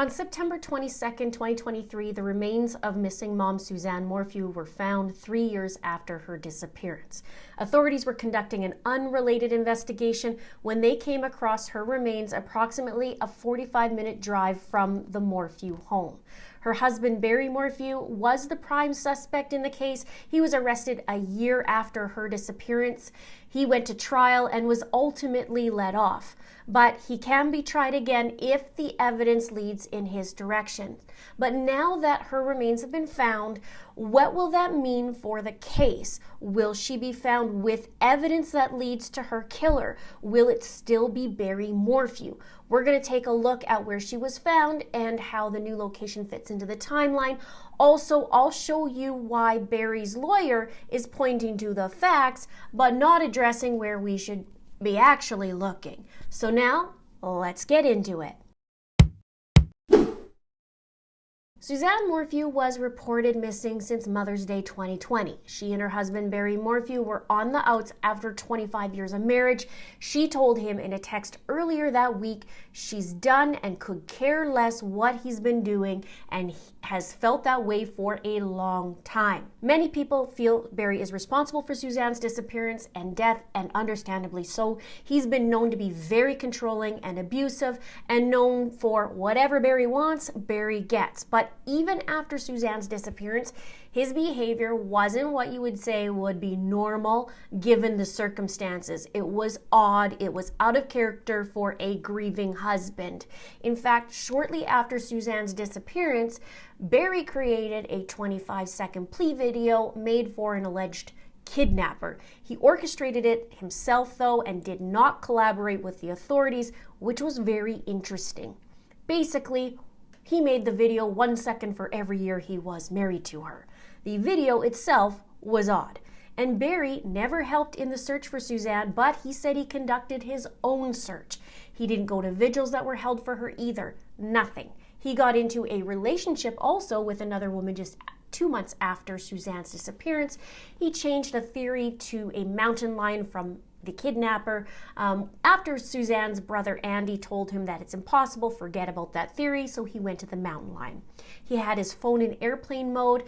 On September 22nd, 2023, the remains of missing mom Suzanne Morphew were found 3 years after her disappearance. Authorities were conducting an unrelated investigation when they came across her remains approximately a 45-minute drive from the Morphew home. Her husband, Barry Morphew, was the prime suspect in the case. He was arrested a year after her disappearance. He went to trial and was ultimately let off. But he can be tried again if the evidence leads in his direction. But now that her remains have been found, what will that mean for the case? Will she be found with evidence that leads to her killer? Will it still be Barry Morphew? We're going to take a look at where she was found and how the new location fits into the timeline. Also, I'll show you why Barry's lawyer is pointing to the facts, but not addressing where we should be actually looking. So now, let's get into it. Suzanne Morphew was reported missing since Mother's Day 2020. She and her husband Barry Morphew were on the outs after 25 years of marriage. She told him in a text earlier that week she's done and could care less what he's been doing, and has felt that way for a long time. Many people feel Barry is responsible for Suzanne's disappearance and death, and understandably so. He's been known to be very controlling and abusive, and known for whatever Barry wants, Barry gets. But even after Suzanne's disappearance, his behavior wasn't what you would say would be normal given the circumstances. It was odd. It was out of character for a grieving husband. In fact, shortly after Suzanne's disappearance, Barry created a 25-second plea video made for an alleged kidnapper. He orchestrated it himself, though, and did not collaborate with the authorities, which was very interesting. Basically, he made the video 1 second for every year he was married to her. The video itself was odd, and Barry never helped in the search for Suzanne, but he said he conducted his own search. He didn't go to vigils that were held for her either. Nothing. He got into a relationship also with another woman just 2 months after Suzanne's disappearance. He changed the theory to a mountain lion from the kidnapper. After Suzanne's brother Andy told him that it's impossible, forget about that theory, so he went to the mountain lion. He had his phone in airplane mode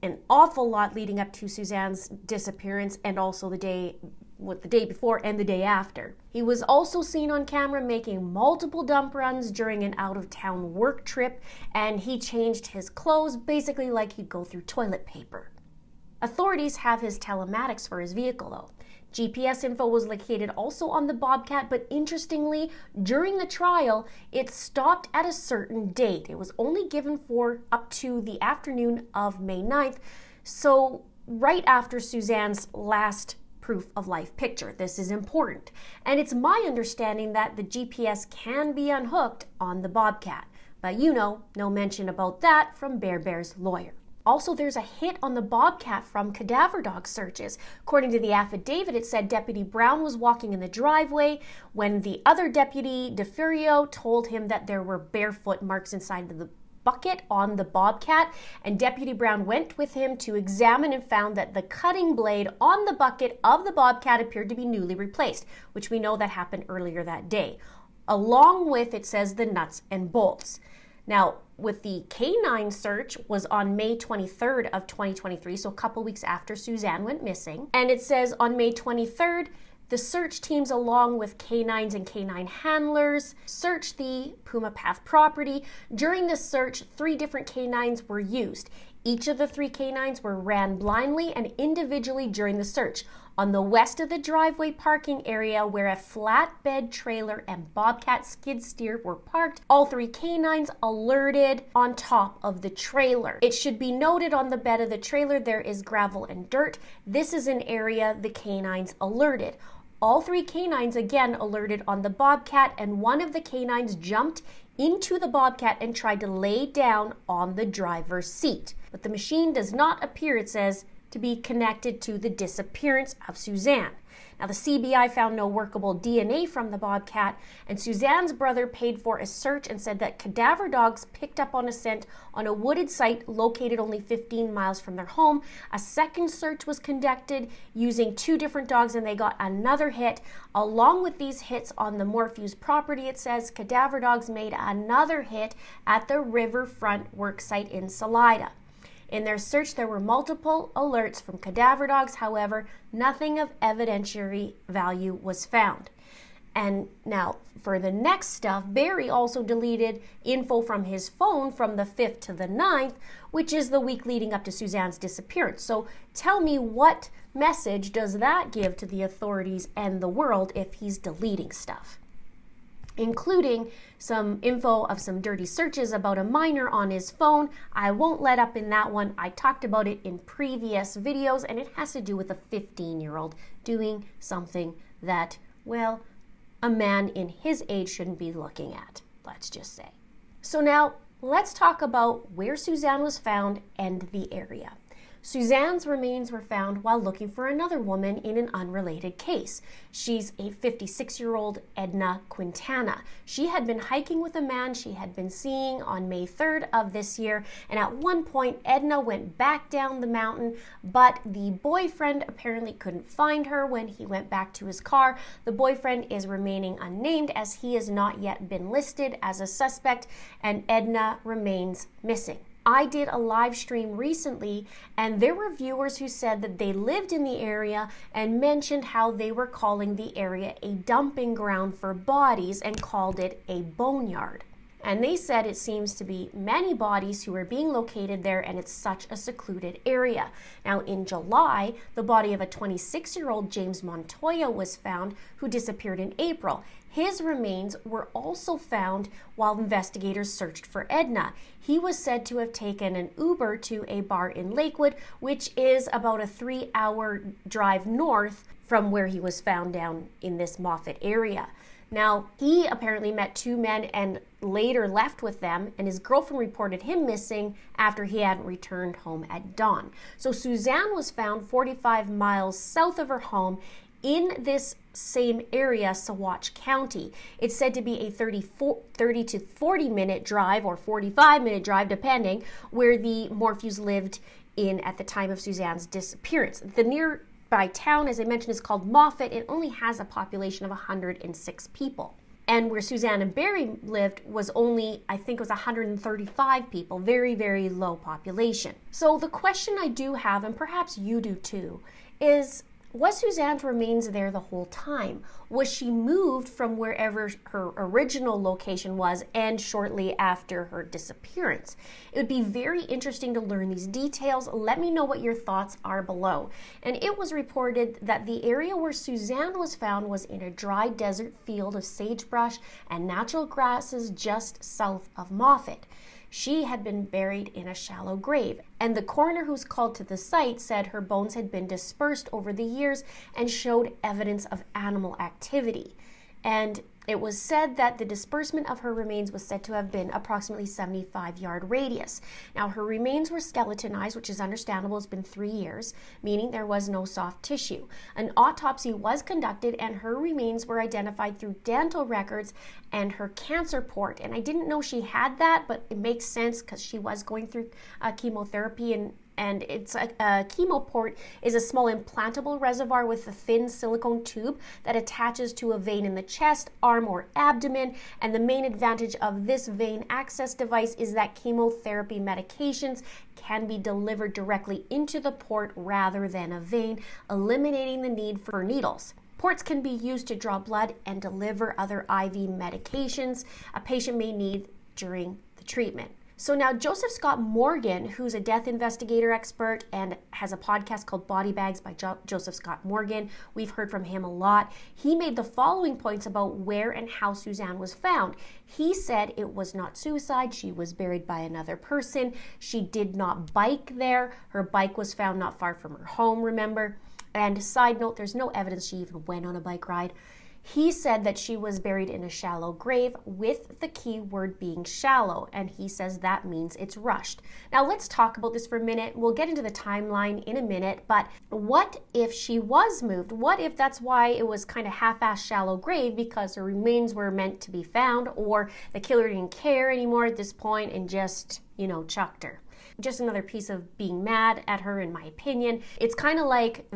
an awful lot leading up to Suzanne's disappearance, and also the day before and the day after. He was also seen on camera making multiple dump runs during an out-of-town work trip, and he changed his clothes basically like he'd go through toilet paper. Authorities have his telematics for his vehicle, though. GPS info was located also on the Bobcat, but interestingly, during the trial, it stopped at a certain date. It was only given for up to the afternoon of May 9th, so right after Suzanne's last proof of life picture. This is important. And it's my understanding that the GPS can be unhooked on the Bobcat. But no mention about that from Bear's lawyer. Also, there's a hit on the Bobcat from cadaver dog searches. According to the affidavit, it said Deputy Brown was walking in the driveway when the other deputy, DeFurio, told him that there were barefoot marks inside of the bucket on the Bobcat, and Deputy Brown went with him to examine and found that the cutting blade on the bucket of the Bobcat appeared to be newly replaced, which we know that happened earlier that day, along with, it says, the nuts and bolts. Now, with the K9 search was on May 23rd of 2023, so a couple weeks after Suzanne went missing. And it says on May 23rd, the search teams, along with K9s and K9 handlers, searched the Puma Path property. During this search, 3 different K9s were used. Each of the 3 K9s were ran blindly and individually during the search. On the west of the driveway parking area where a flatbed trailer and Bobcat skid steer were parked, all 3 K9s alerted on top of the trailer. It should be noted on the bed of the trailer there is gravel and dirt. This is an area the K9s alerted. All 3 K9s again alerted on the Bobcat, and one of the K9s jumped into the Bobcat and tried to lay down on the driver's seat. But the machine does not appear, it says, to be connected to the disappearance of Suzanne. Now, the CBI found no workable DNA from the bobcat, and Suzanne's brother paid for a search and said that cadaver dogs picked up on a scent on a wooded site located only 15 miles from their home. A second search was conducted using 2 different dogs, and they got another hit. Along with these hits on the Morphew's property, it says cadaver dogs made another hit at the riverfront worksite in Salida. In their search, there were multiple alerts from cadaver dogs. However, nothing of evidentiary value was found. And now, for the next stuff, Barry also deleted info from his phone from the 5th to the 9th, which is the week leading up to Suzanne's disappearance. So tell me, what message does that give to the authorities and the world if he's deleting stuff? Including some info of some dirty searches about a minor on his phone. I won't let up in that one. I talked about it in previous videos, and it has to do with a 15-year-old doing something that, well, a man in his age shouldn't be looking at, let's just say. So now let's talk about where Suzanne was found and the area. Suzanne's remains were found while looking for another woman in an unrelated case. She's a 56-year-old Edna Quintana. She had been hiking with a man she had been seeing on May 3rd of this year, and at one point Edna went back down the mountain, but the boyfriend apparently couldn't find her when he went back to his car. The boyfriend is remaining unnamed as he has not yet been listed as a suspect, and Edna remains missing. I did a live stream recently, and there were viewers who said that they lived in the area and mentioned how they were calling the area a dumping ground for bodies and called it a boneyard. And they said it seems to be many bodies who are being located there, and it's such a secluded area. Now, in July, the body of a 26-year-old James Montoya was found, who disappeared in April. His remains were also found while investigators searched for Edna. He was said to have taken an Uber to a bar in Lakewood, which is about a 3-hour drive north from where he was found down in this Moffat area. Now, he apparently met 2 men and later left with them, and his girlfriend reported him missing after he hadn't returned home at dawn. So Suzanne was found 45 miles south of her home in this same area, Saguache County. It's said to be a 30 to 40 minute drive, or 45-minute drive depending, where the Morphews lived in at the time of Suzanne's disappearance. The nearby town, as I mentioned, is called Moffat. It only has a population of 106 people. And where Suzanne and Barry lived was only, I think it was 135 people, very, very low population. So the question I do have, and perhaps you do too, is, was Suzanne's remains there the whole time? Was she moved from wherever her original location was and shortly after her disappearance? It would be very interesting to learn these details. Let me know what your thoughts are below. And it was reported that the area where Suzanne was found was in a dry desert field of sagebrush and natural grasses just south of Moffat. She had been buried in a shallow grave, and the coroner who's called to the site said her bones had been dispersed over the years and showed evidence of animal activity. And it was said that the disbursement of her remains was said to have been approximately 75-yard radius. Now, her remains were skeletonized, which is understandable. It's been 3 years, meaning there was no soft tissue. An autopsy was conducted, and her remains were identified through dental records and her cancer port. And I didn't know she had that, but it makes sense because she was going through chemotherapy, and it's a chemo port is a small implantable reservoir with a thin silicone tube that attaches to a vein in the chest, arm, or abdomen. And the main advantage of this vein access device is that chemotherapy medications can be delivered directly into the port rather than a vein, eliminating the need for needles. Ports can be used to draw blood and deliver other IV medications a patient may need during the treatment. So now Joseph Scott Morgan, who's a death investigator expert and has a podcast called Body Bags by Joseph Scott Morgan, we've heard from him a lot. He made the following points about where and how Suzanne was found. He said it was not suicide. She was buried by another person. She did not bike there. Her bike was found not far from her home, remember? And side note, there's no evidence she even went on a bike ride. He said that she was buried in a shallow grave, with the key word being shallow, and he says that means it's rushed. Now let's talk about this for a minute. We'll get into the timeline in a minute, but what if she was moved? What if that's why it was kind of half-assed shallow grave, because her remains were meant to be found, or the killer didn't care anymore at this point and just, chucked her? Just another piece of being mad at her, in my opinion. It's kind of like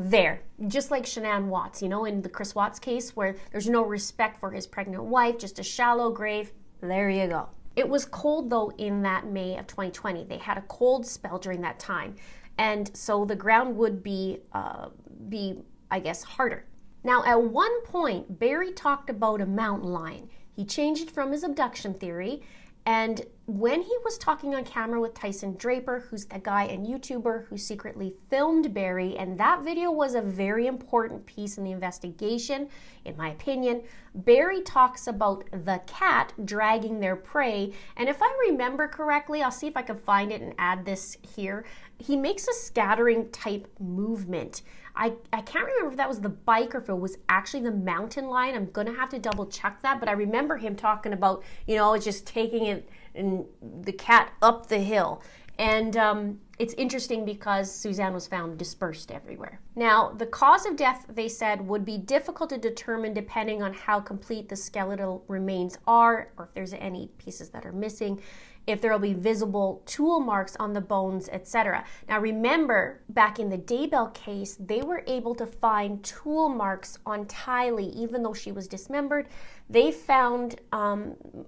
just like Shanann Watts, in the Chris Watts case, where there's no respect for his pregnant wife, just a shallow grave. There you go. It was cold, though, in that May of 2020. They had a cold spell during that time. And so the ground would be I guess, harder. Now, at one point, Barry talked about a mountain lion. He changed it from his abduction theory. And when he was talking on camera with Tyson Draper, who's the guy and YouTuber who secretly filmed Barry, and that video was a very important piece in the investigation, in my opinion, Barry talks about the cat dragging their prey. And if I remember correctly, I'll see if I can find it and add this here. He makes a scattering type movement. I can't remember if that was the bike or if it was actually the mountain lion. I'm going to have to double check that, but I remember him talking about, it's just taking it and the cat up the hill. And it's interesting because Suzanne was found dispersed everywhere. Now, the cause of death, they said, would be difficult to determine depending on how complete the skeletal remains are, or if there's any pieces that are missing, if there will be visible tool marks on the bones, etc. Now remember, back in the Daybell case, they were able to find tool marks on Tylee, even though she was dismembered. They found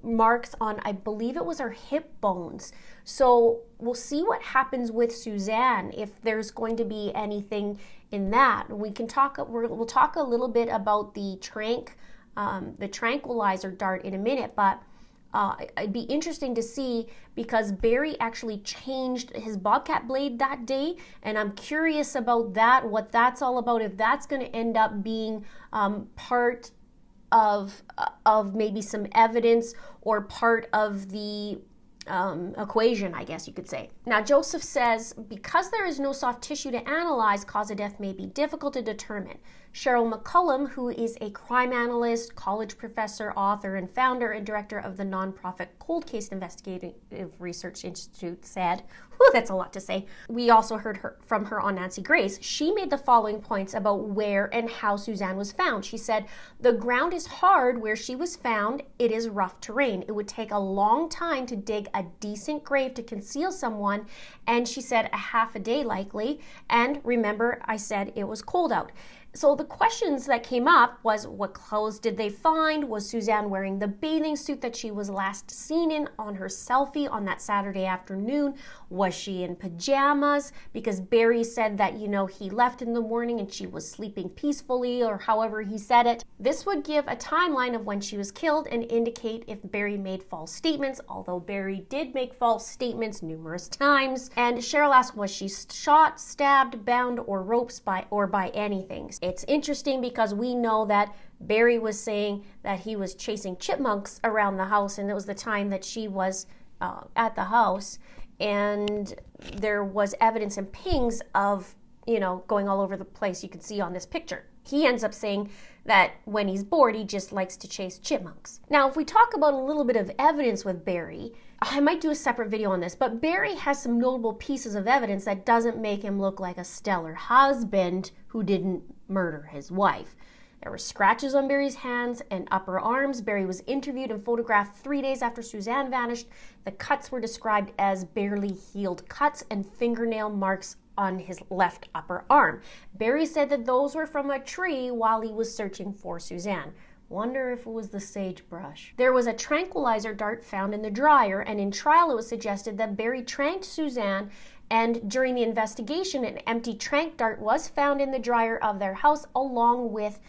marks on, I believe it was her hip bones. So we'll see what happens with Suzanne, if there's going to be anything in that. We'll talk a little bit about the tranquilizer dart in a minute, but it'd be interesting to see, because Barry actually changed his bobcat blade that day, and I'm curious about that, what that's all about, if that's going to end up being part of maybe some evidence or part of the equation, I guess you could say. Now, Joseph says, because there is no soft tissue to analyze, cause of death may be difficult to determine. Cheryl McCullum, who is a crime analyst, college professor, author, and founder and director of the nonprofit Cold Case Investigative Research Institute, said, that's a lot to say. We also heard from her on Nancy Grace. She made the following points about where and how Suzanne was found. She said, the ground is hard where she was found. It is rough terrain. It would take a long time to dig a decent grave to conceal someone. And she said a half a day likely. And remember, I said it was cold out. So the questions that came up was, what clothes did they find? Was Suzanne wearing the bathing suit that she was last seen in on her selfie on that Saturday afternoon? Was she in pajamas? Because Barry said that, he left in the morning and she was sleeping peacefully, or however he said it. This would give a timeline of when she was killed and indicate if Barry made false statements, although Barry did make false statements numerous times. And Cheryl asked, was she shot, stabbed, bound, or ropes by anything? It's interesting because we know that Barry was saying that he was chasing chipmunks around the house, and it was the time that she was at the house, and there was evidence and pings of, going all over the place. You can see on this picture. He ends up saying that when he's bored, he just likes to chase chipmunks. Now, if we talk about a little bit of evidence with Barry, I might do a separate video on this, but Barry has some notable pieces of evidence that doesn't make him look like a stellar husband who didn't murder his wife. There were scratches on Barry's hands and upper arms. Barry was interviewed and photographed 3 days after Suzanne vanished. The cuts were described as barely healed cuts and fingernail marks on his left upper arm. Barry said that those were from a tree while he was searching for Suzanne. Wonder if it was the sagebrush. There was a tranquilizer dart found in the dryer, and in trial it was suggested that Barry tranked Suzanne, and during the investigation an empty trank dart was found in the dryer of their house, along with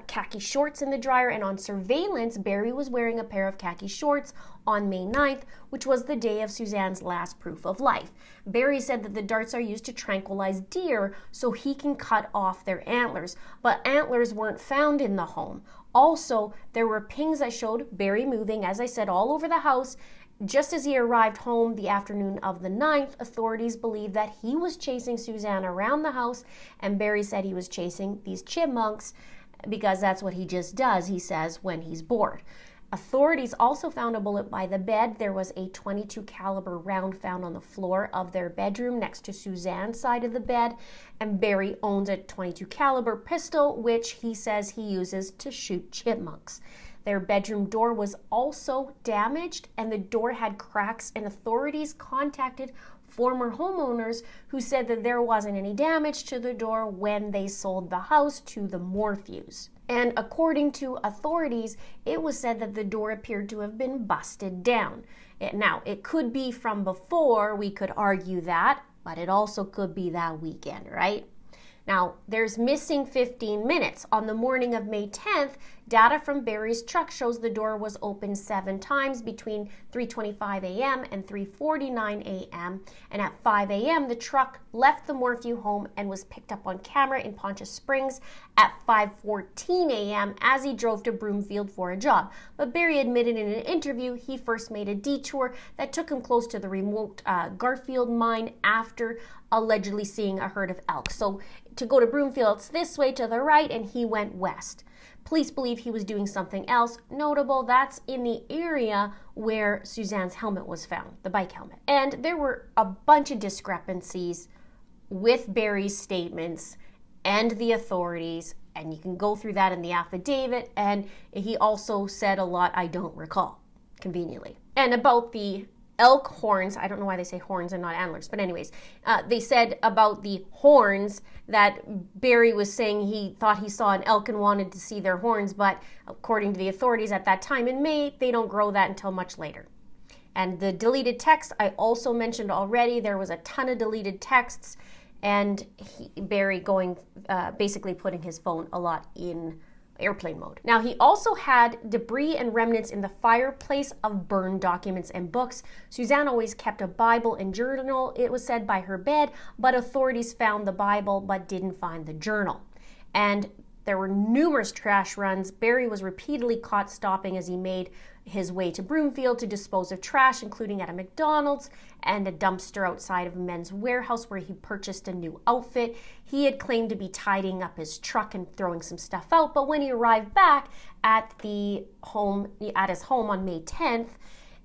khaki shorts in the dryer. And on surveillance, Barry was wearing a pair of khaki shorts on May 9th, which was the day of Suzanne's last proof of life. Barry said that the darts are used to tranquilize deer so he can cut off their antlers, but antlers weren't found in the home. Also, there were pings that showed Barry moving, as I said, all over the house. Just as he arrived home the afternoon of the 9th, authorities believe that he was chasing Suzanne around the house, and Barry said he was chasing these chipmunks. because that's what he just does, he says, when he's bored. Authorities also found a bullet by the bed. There was a .22 caliber round found on the floor of their bedroom next to Suzanne's side of the bed, and Barry owns a .22 caliber pistol, which he says he uses to shoot chipmunks. Their bedroom door was also damaged, and the door had cracks, and authorities contacted former homeowners who said that there wasn't any damage to the door when they sold the house to the Morphews. And according to authorities, it was said that the door appeared to have been busted down. Now, it could be from before, we could argue that, but it also could be that weekend, right? Now, there's missing 15 minutes. On the morning of May 10th, data from Barry's truck shows the door was opened 7 times between 3:25 a.m. and 3:49 a.m. And at 5 a.m., the truck left the Morphew home and was picked up on camera in Poncha Springs at 5:14 a.m. as he drove to Broomfield for a job. But Barry admitted in an interview he first made a detour that took him close to the remote Garfield mine after allegedly seeing a herd of elk. So to go to Broomfield, it's this way to the right, and he went west. Police believe he was doing something else. Notable, that's in the area where Suzanne's helmet was found, the bike helmet. And there were a bunch of discrepancies with Barry's statements and the authorities, and you can go through that in the affidavit, and he also said a lot I don't recall, conveniently. And about the elk horns, I don't know why they say horns and not antlers, but anyways, they said about the horns that Barry was saying he thought he saw an elk and wanted to see their horns, but according to the authorities at that time in May, they don't grow that until much later. And the deleted text I also mentioned already. There was a ton of deleted texts, and Barry going basically putting his phone a lot in airplane mode. Now, he also had debris and remnants in the fireplace of burned documents and books. Suzanne always kept a Bible and journal, it was said, by her bed, but authorities found the Bible but didn't find the journal. And there were numerous trash runs. Barry was repeatedly caught stopping as he made his way to Broomfield to dispose of trash, including at a McDonald's and a dumpster outside of a Men's Warehouse where he purchased a new outfit. He had claimed to be tidying up his truck and throwing some stuff out, but when he arrived back at his home on May 10th,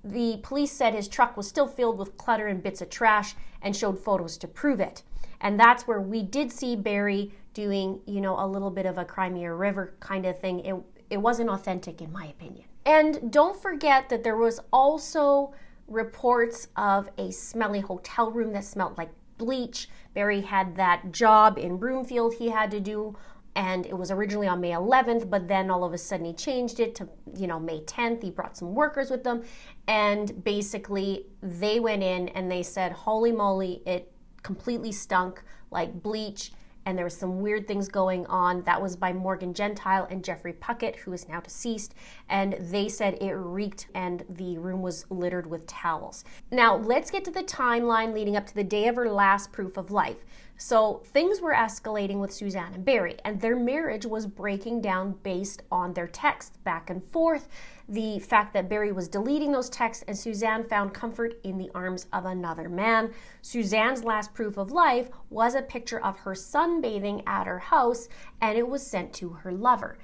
the police said his truck was still filled with clutter and bits of trash and showed photos to prove it. And that's where we did see Barry doing, a little bit of a Crimea River kind of thing. It wasn't authentic in my opinion. And don't forget that there was also reports of a smelly hotel room that smelled like bleach. Barry had that job in Broomfield he had to do, and it was originally on May 11th, but then all of a sudden he changed it to, May 10th. He brought some workers with them, and basically they went in and they said, holy moly, it completely stunk like bleach, and there was some weird things going on. That was by Morgan Gentile and Jeffrey Puckett, who is now deceased, and they said it reeked and the room was littered with towels. Now, let's get to the timeline leading up to the day of her last proof of life. So things were escalating with Suzanne and Barry, and their marriage was breaking down based on their texts back and forth, the fact that Barry was deleting those texts, and Suzanne found comfort in the arms of another man. Suzanne's last proof of life was a picture of her sunbathing at her house, and it was sent to her lover.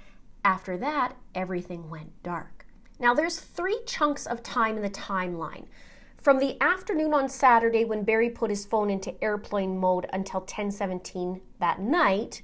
After that, everything went dark. Now, there's 3 chunks of time in the timeline. From the afternoon on Saturday when Barry put his phone into airplane mode until 10:17 that night,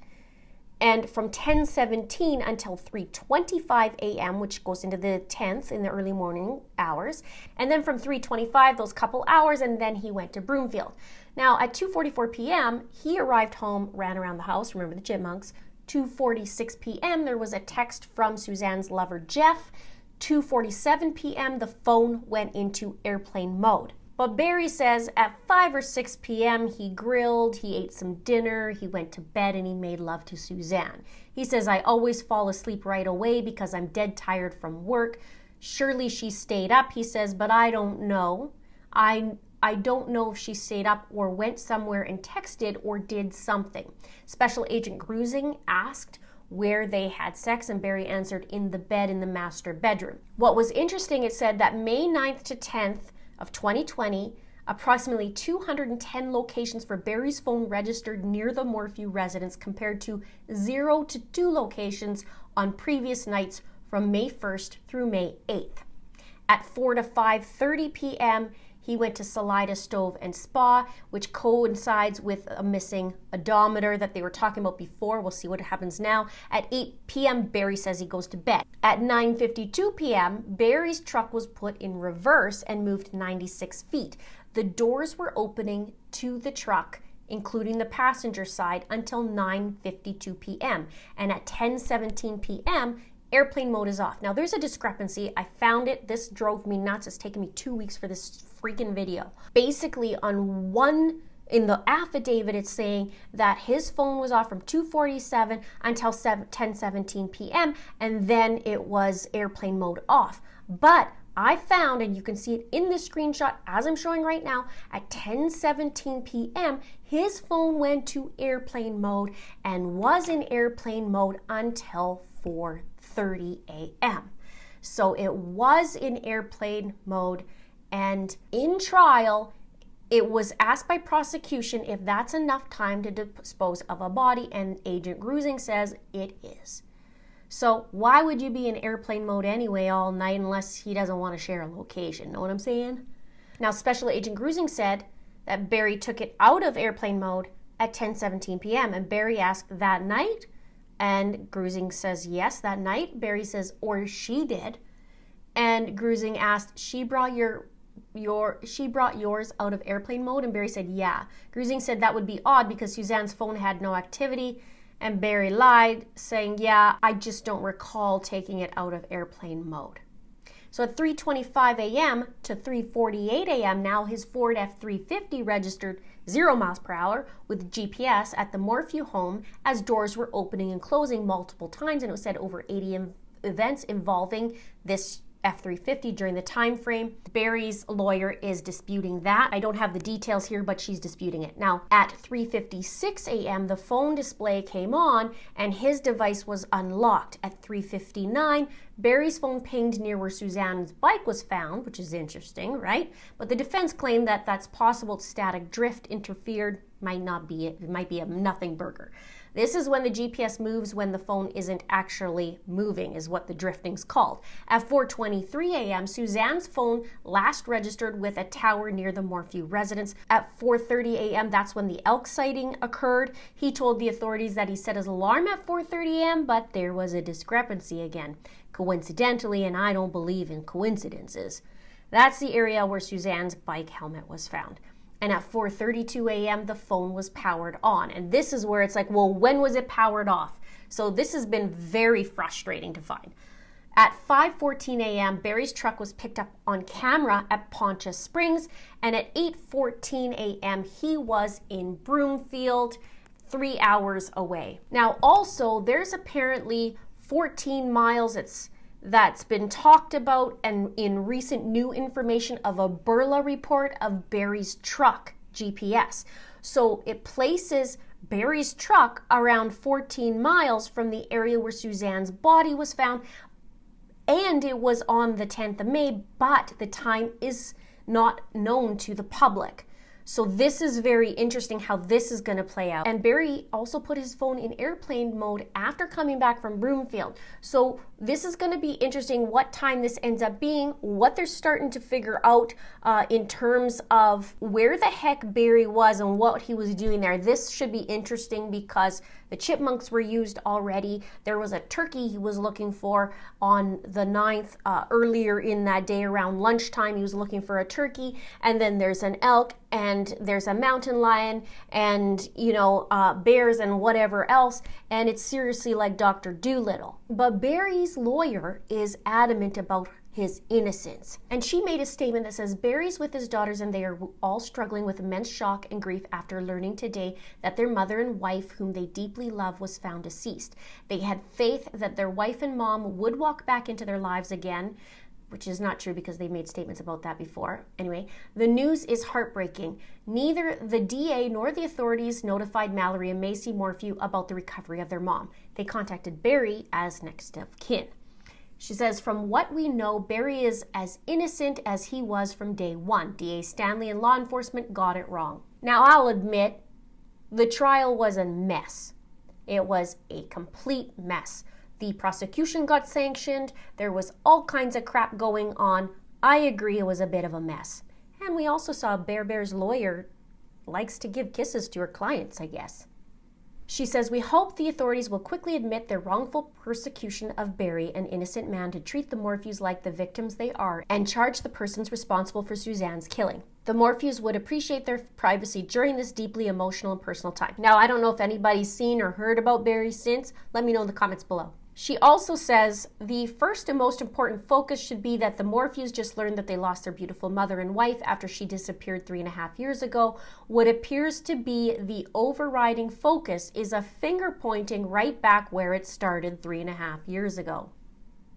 and from 10:17 until 3:25 a.m., which goes into the 10th in the early morning hours, and then from 3:25, those couple hours, and then he went to Broomfield. Now, at 2:44 p.m., he arrived home, ran around the house, remember the chipmunks. 2:46 p.m., there was a text from Suzanne's lover, Jeff. 2:47 p.m., the phone went into airplane mode. But Barry says at 5 or 6 p.m., he grilled, he ate some dinner, he went to bed, and he made love to Suzanne. He says, I always fall asleep right away because I'm dead tired from work. Surely she stayed up, he says, but I don't know. I don't know if she stayed up or went somewhere and texted or did something. Special Agent Grusing asked where they had sex, and Barry answered, in the bed in the master bedroom. What was interesting, it said that May 9th to 10th of 2020, approximately 210 locations for Barry's phone registered near the Morphew residence compared to 0 to 2 locations on previous nights from May 1st through May 8th. At 4 to 5:30 p.m., he went to Salida Stove and Spa, which coincides with a missing odometer that they were talking about before. We'll see what happens now. At 8 p.m., Barry says he goes to bed. At 9:52 p.m., Barry's truck was put in reverse and moved 96 feet. The doors were opening to the truck, including the passenger side, until 9:52 p.m. And at 10:17 p.m., airplane mode is off. Now, there's a discrepancy. I found it. This drove me nuts. It's taken me 2 weeks for this freaking video. Basically, in the affidavit, it's saying that his phone was off from 2:47 until 10:17 p.m. and then it was airplane mode off. But I found, and you can see it in this screenshot as I'm showing right now, at 10:17 p.m., his phone went to airplane mode and was in airplane mode until 4:30 a.m. So it was in airplane mode, and in trial, it was asked by prosecution if that's enough time to dispose of a body, and Agent Grusing says it is. So why would you be in airplane mode anyway all night unless he doesn't want to share a location? Know what I'm saying? Now, Special Agent Grusing said that Barry took it out of airplane mode at 10:17 p.m. and Barry asked that night, and Grusing says yes, that night. Barry says, or she did. And Grusing asked, she brought yours out of airplane mode? And Barry said, yeah. Grusing said that would be odd because Suzanne's phone had no activity. And Barry lied, saying, yeah, I just don't recall taking it out of airplane mode. So at 3:25 a.m. to 3:48 a.m., now his Ford F-350 registered 0 miles per hour with GPS at the Morphew home as doors were opening and closing multiple times, and it was said over 80 events involving this F-350 during the time frame. Barry's lawyer is disputing that. I don't have the details here, but she's disputing it. Now, at 3:56 a.m., the phone display came on and his device was unlocked. At 3:59, Barry's phone pinged near where Suzanne's bike was found, which is interesting, right? But the defense claimed that that's possible static drift interfered. It might be a nothing burger. This is when the GPS moves when the phone isn't actually moving, is what the drifting's called. At 4:23 a.m., Suzanne's phone last registered with a tower near the Morphew residence. At 4:30 a.m., that's when the elk sighting occurred. He told the authorities that he set his alarm at 4:30 a.m., but there was a discrepancy again. Coincidentally, and I don't believe in coincidences, that's the area where Suzanne's bike helmet was found. And at 4:32 a.m., the phone was powered on. And this is where it's like, well, when was it powered off? So this has been very frustrating to find. At 5:14 a.m., Barry's truck was picked up on camera at Poncha Springs. And at 8:14 a.m., he was in Broomfield, 3 hours away. Now, also, there's apparently 14 miles that's been talked about and in recent new information of a Burla report of Barry's truck GPS. So it places Barry's truck around 14 miles from the area where Suzanne's body was found, and it was on the 10th of May, but the time is not known to the public. So this is very interesting how this is going to play out. And Barry also put his phone in airplane mode after coming back from Broomfield. So this is going to be interesting what time this ends up being, what they're starting to figure out in terms of where the heck Barry was and what he was doing there. This should be interesting because the chipmunks were used already. There was a turkey he was looking for on the 9th earlier in that day around lunchtime. He was looking for a turkey, and then there's an elk, and there's a mountain lion, and bears and whatever else, and it's seriously like Dr. Dolittle. But Barry's lawyer is adamant about his innocence. And she made a statement that says, Barry's with his daughters and they are all struggling with immense shock and grief after learning today that their mother and wife, whom they deeply love, was found deceased. They had faith that their wife and mom would walk back into their lives again, which is not true because they made statements about that before. Anyway, the news is heartbreaking. Neither the DA nor the authorities notified Mallory and Macy Morphew about the recovery of their mom. They contacted Barry as next of kin. She says, from what we know, Barry is as innocent as he was from day one. DA Stanley and law enforcement got it wrong. Now, I'll admit, the trial was a mess. It was a complete mess. The prosecution got sanctioned. There was all kinds of crap going on. I agree it was a bit of a mess. And we also saw Bear's lawyer likes to give kisses to her clients, I guess. She says, we hope the authorities will quickly admit their wrongful persecution of Barry, an innocent man, to treat the Morphews like the victims they are and charge the persons responsible for Suzanne's killing. The Morphews would appreciate their privacy during this deeply emotional and personal time. Now, I don't know if anybody's seen or heard about Barry since. Let me know in the comments below. She also says the first and most important focus should be that the Morphews just learned that they lost their beautiful mother and wife after she disappeared 3.5 years ago. What appears to be the overriding focus is a finger pointing right back where it started 3.5 years ago.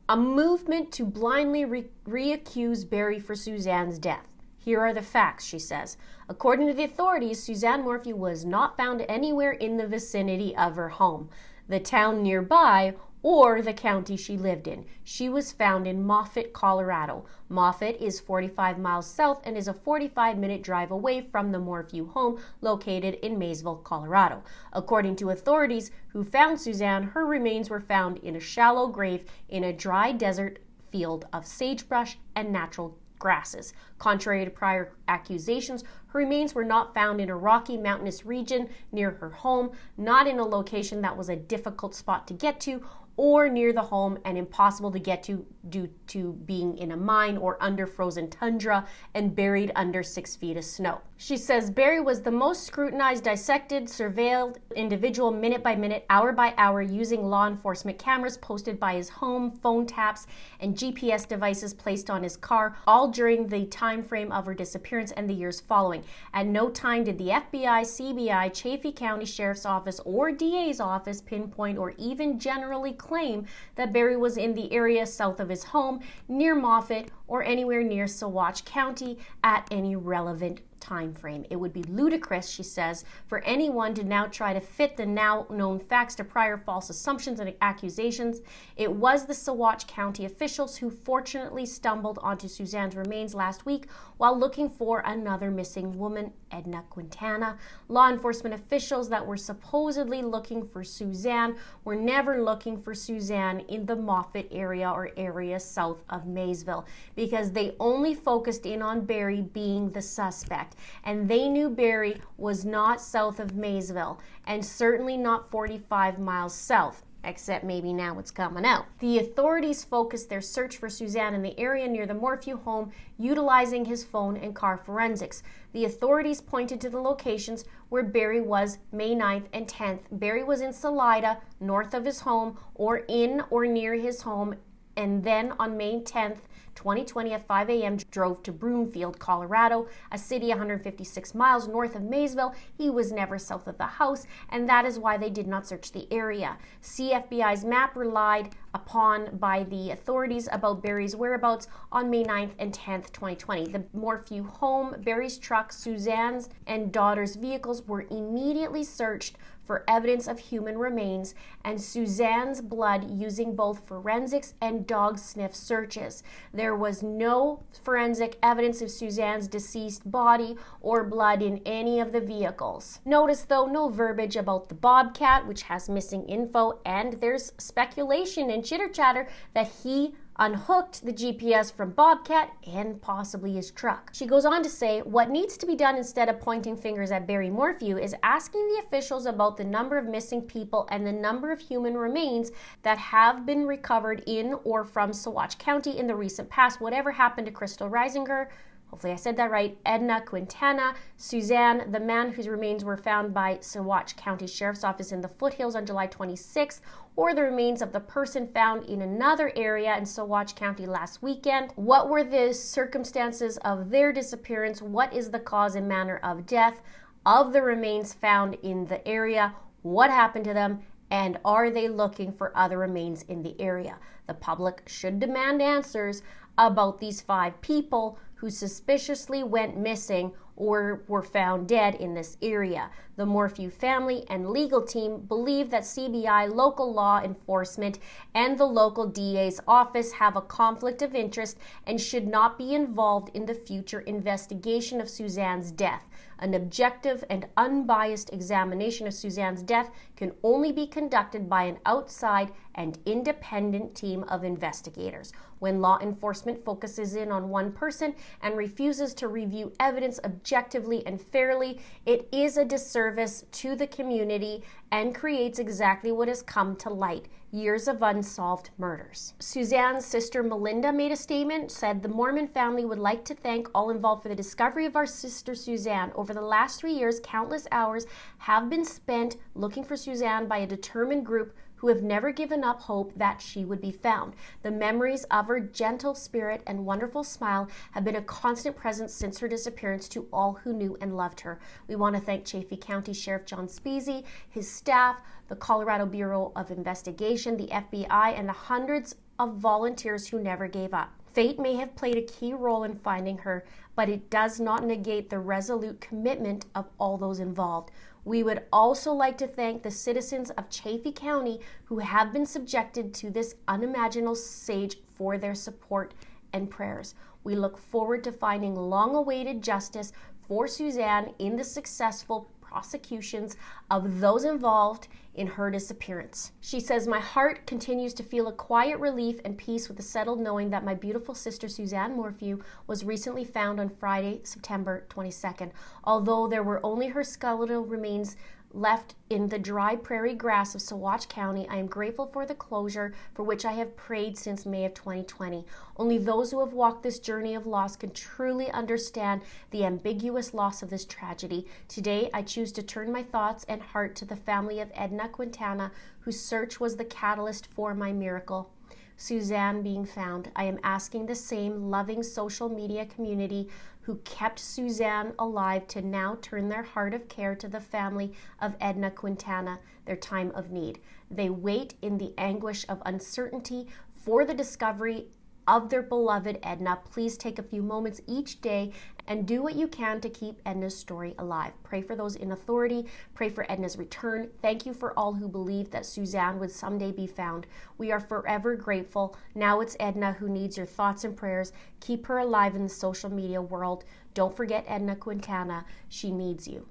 A movement to blindly reaccuse Barry for Suzanne's death. Here are the facts, she says. According to the authorities, Suzanne Morphew was not found anywhere in the vicinity of her home, the town nearby, or the county she lived in. She was found in Moffett, Colorado. Moffett is 45 miles south and is a 45-minute drive away from the Morphew home located in Maysville, Colorado. According to authorities who found Suzanne, her remains were found in a shallow grave in a dry desert field of sagebrush and natural grasses. Contrary to prior accusations, her remains were not found in a rocky mountainous region near her home, not in a location that was a difficult spot to get to, or near the home and impossible to get to due to being in a mine or under frozen tundra and buried under 6 feet of snow. She says Barry was the most scrutinized, dissected, surveilled individual minute by minute, hour by hour, using law enforcement cameras posted by his home, phone taps, and GPS devices placed on his car, all during the time frame of her disappearance and the years following. At no time did the FBI, CBI, Chaffee County Sheriff's Office, or DA's office pinpoint or even generally claim that Barry was in the area south of his home, near Moffett, or anywhere near Saguache County at any relevant time frame. It would be ludicrous, she says, for anyone to now try to fit the now known facts to prior false assumptions and accusations. It was the Saguache County officials who fortunately stumbled onto Suzanne's remains last week while looking for another missing woman, Edna Quintana. Law enforcement officials that were supposedly looking for Suzanne were never looking for Suzanne in the Moffett area or area south of Maysville, because they only focused in on Barry being the suspect. And they knew Barry was not south of Maysville and certainly not 45 miles south, except maybe now it's coming out. The authorities focused their search for Suzanne in the area near the Morphew home, utilizing his phone and car forensics. The authorities pointed to the locations where Barry was May 9th and 10th. Barry was in Salida, north of his home, or in or near his home, and then on May 10th, 2020 at 5 a.m. drove to Broomfield, Colorado, a city 156 miles north of Maysville. He was never south of the house, and that is why they did not search the area. CFBI's map relied upon by the authorities about Barry's whereabouts on May 9th and 10th, 2020. The Morphew home, Barry's truck, Suzanne's and daughter's vehicles were immediately searched for evidence of human remains and Suzanne's blood using both forensics and dog sniff searches. There was no forensic evidence of Suzanne's deceased body or blood in any of the vehicles. Notice, though, no verbiage about the Bobcat, which has missing info, and there's speculation and chitter-chatter that he unhooked the GPS from Bobcat and possibly his truck. She goes on to say, what needs to be done instead of pointing fingers at Barry Morphew is asking the officials about the number of missing people and the number of human remains that have been recovered in or from Saguache County in the recent past. Whatever happened to Crystal Reisinger, hopefully I said that right, Edna Quintana, Suzanne, the man whose remains were found by Saguache County Sheriff's Office in the foothills on July 26th, or the remains of the person found in another area in Saguache County last weekend. What were the circumstances of their disappearance? What is the cause and manner of death of the remains found in the area? What happened to them? And are they looking for other remains in the area? The public should demand answers about these 5 people who suspiciously went missing or were found dead in this area. The Morphew family and legal team believe that CBI, local law enforcement, and the local DA's office have a conflict of interest and should not be involved in the future investigation of Suzanne's death. An objective and unbiased examination of Suzanne's death can only be conducted by an outside and independent team of investigators. When law enforcement focuses in on one person and refuses to review evidence objectively and fairly, it is a disservice to the community and creates exactly what has come to light: years of unsolved murders. Suzanne's sister Melinda made a statement, said the Mormon family would like to thank all involved for the discovery of our sister Suzanne. Over the last 3 years, countless hours have been spent looking for Suzanne by a determined group who have never given up hope that she would be found. The memories of her gentle spirit and wonderful smile have been a constant presence since her disappearance to all who knew and loved her. We want to thank Chaffee County Sheriff John Speasy, his staff, the Colorado Bureau of Investigation, the FBI, and the hundreds of volunteers who never gave up. Fate may have played a key role in finding her, but it does not negate the resolute commitment of all those involved. We would also like to thank the citizens of Chaffee County who have been subjected to this unimaginable siege for their support and prayers. We look forward to finding long-awaited justice for Suzanne in the successful prosecutions of those involved in her disappearance. She says, my heart continues to feel a quiet relief and peace with the settled knowing that my beautiful sister Suzanne Morphew was recently found on Friday, September 22nd. Although there were only her skeletal remains left in the dry prairie grass of Saguache County, I am grateful for the closure for which I have prayed since May of 2020. Only those who have walked this journey of loss can truly understand the ambiguous loss of this tragedy. Today, I choose to turn my thoughts and heart to the family of Edna Quintana, whose search was the catalyst for my miracle. Suzanne being found. I am asking the same loving social media community who kept Suzanne alive to now turn their heart of care to the family of Edna Quintana, their time of need. They wait in the anguish of uncertainty for the discovery of their beloved Edna. Please take a few moments each day and do what you can to keep Edna's story alive. Pray for those in authority. Pray for Edna's return. Thank you for all who believed that Suzanne would someday be found. We are forever grateful. Now it's Edna who needs your thoughts and prayers. Keep her alive in the social media world. Don't forget Edna Quintana. She needs you.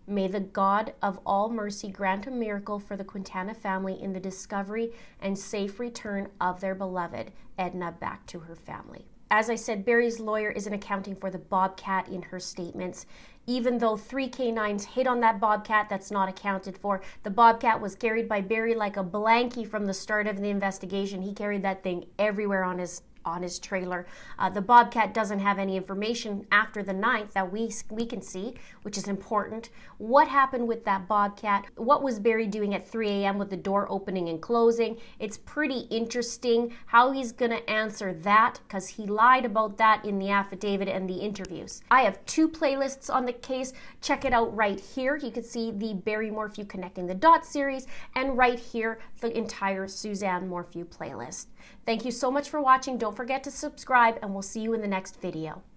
May the God of all mercy grant a miracle for the Quintana family in the discovery and safe return of their beloved Edna back to her family. As I said, Barry's lawyer isn't accounting for the bobcat in her statements. Even though 3 canines hit on that bobcat, that's not accounted for. The bobcat was carried by Barry like a blankie from the start of the investigation. He carried that thing everywhere on his trailer. The bobcat doesn't have any information after the 9th that we can see, which is important. What happened with that bobcat? What was Barry doing at 3 a.m. with the door opening and closing? It's pretty interesting how he's going to answer that, because he lied about that in the affidavit and the interviews. I have 2 playlists on the case. Check it out right here. You can see the Barry Morphew Connecting the Dots series, and right here, the entire Suzanne Morphew playlist. Thank you so much for watching. Don't forget to subscribe, and we'll see you in the next video.